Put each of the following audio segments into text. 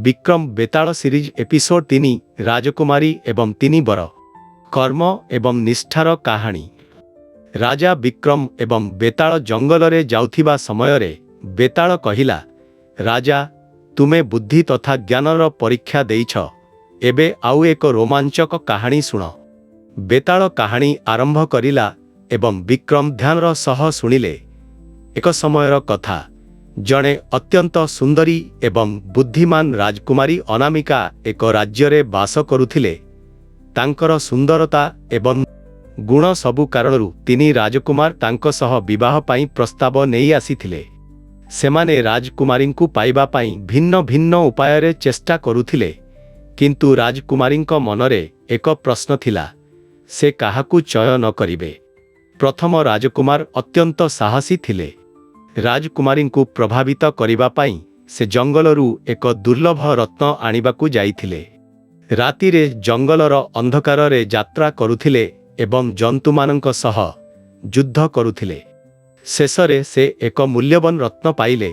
विक्रम बेताल series episode 3 राजकुमारी एवं 3 बर कर्म एवं निष्ठार कहानी। राजा विक्रम एवं बेताल जंगल रे जाउथिबा समय रे बेताल कहिला, राजा तुमे बुद्धि तथा ज्ञानर परीक्षा देइछ, एबे आउ एक रोमांचक कहानी सुन। बेताल कहानी आरंभ करिला एवं विक्रम ध्यानर सह सुनिले। एक समयर कथा, जड़े अत्यंत सुंदरी एवं बुद्धिमान राजकुमारी अनामिका एक राज्य रे बास करुथिले। तांकर सुंदरता एवं गुण सबु कारणरू तिनी राजकुमार तांको सह विवाह पाई प्रस्ताव नेई आसीथिले। सेमाने राजकुमारींकु पाइबा पाई भिन्न भिन्न उपाय रे चेष्टा करुथिले, किंतु राजकुमारींको मनरे एक प्रश्न थिला, से काहाकू चयन करिवे। प्रथम राजकुमार अत्यंत साहसी थिले। राजकुमारींकु प्रभावित करिबा पाई से जंगलरू एक दुर्लभ रत्न आनिबाकू जाइथिले। रातिरे जंगलर अंधकार रे यात्रा करुथिले एवं जंतुमानंक सह युद्ध करुथिले। शेषरे से एक मूल्यवान रत्न पाइले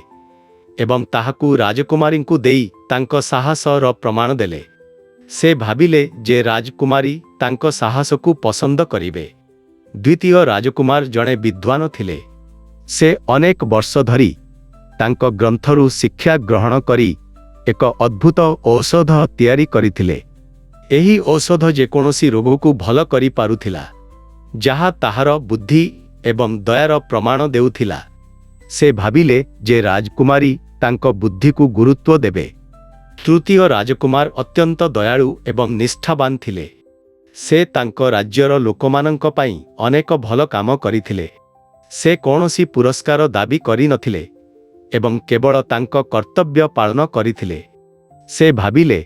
एवं ताहाकू राजकुमारींकु देई तांको साहसर प्रमाण देले। से भाबिले जे राजकुमारी तांको साहसकू पसंद करिवे। द्वितीय राजकुमार जड़े विद्वान थिले। से अनेक वर्ष धरी तांको ग्रंथरू शिक्षा ग्रहण करी एक अद्भुत औषध तैयारी करिथिले। एही औषध जेकोसी रोगकू भल करि पारुथिला, जहा ताहार बुद्धि एवं दयार प्रमाण देउथिला। से भाबिले जे राजकुमारी तांको बुद्धिकू गुरुत्व देबे। तृतीय राजकुमार अत्यंत दयालु एवं निष्ठावान थिले। से तांको राज्यर लोकमानंक पाई अनेक भल काम करिथिले। से कौनसी पुरस्कार दाबी करि नथिले एवं केवल तांको कर्तव्य पालन करिथिले। से भाबिले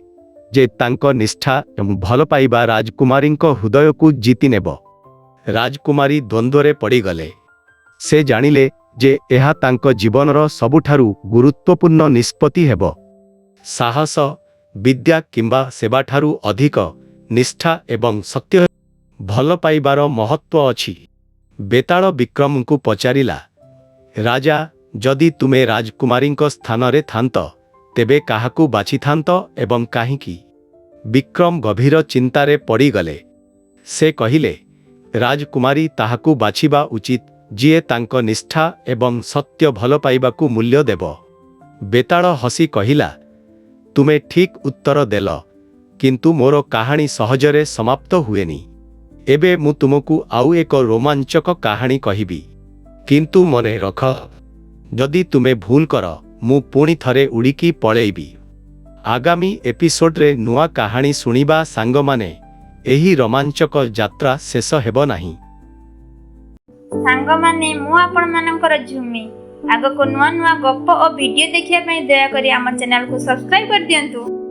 जे तांको निष्ठा एवं भल पाइबा राजकुमारींको हृदयकू जीति नेब। राजकुमारी द्वंद्वरे पड़ीगले। से जानिले जे एहा तांको जीवनर सबुठारु गुरुत्वपूर्ण निष्पत्ति हेब। साहस, विद्या किंबा सेवाठारु अधिक निष्ठा एवं सत्य भल पाइबार महत्व अछि। बेताल विक्रम को पचारिला, राजा जदि तुमे राजकुमारींको स्थान रे थांत, तेबे काहाकू बाछि थांत एवं काहिकी। विक्रम गभीर चिंतारे पड़ीगले। से कहिले, राजकुमारी ताहाकू बाछिबा उचित, जिए तांको निष्ठा एवं सत्य भल पाइबाकू मूल्य देब। बेताल हसी कहिला, तुमे ठीक उत्तर देल, किंतु मोर कहानी सहजरे समाप्त हुएनी। एबे मु तुमकू आउ एक रोमांचक कहानी कहिबी, किंतु मने रख, जदि तुमे भूल कर मु पुणी थरे उड़ीकी पळेइबी। आगामी एपिसोड रे नुआ कहानी सुनिबा सांग माने। एही रोमांचक यात्रा शेष हेबो नाही। सांग माने मु आपण मानकर झुमी आगको नुआ नुआ गप्प और वीडियो देखिया पई दया करी आम चैनल को सब्सक्राइब कर दियंतु।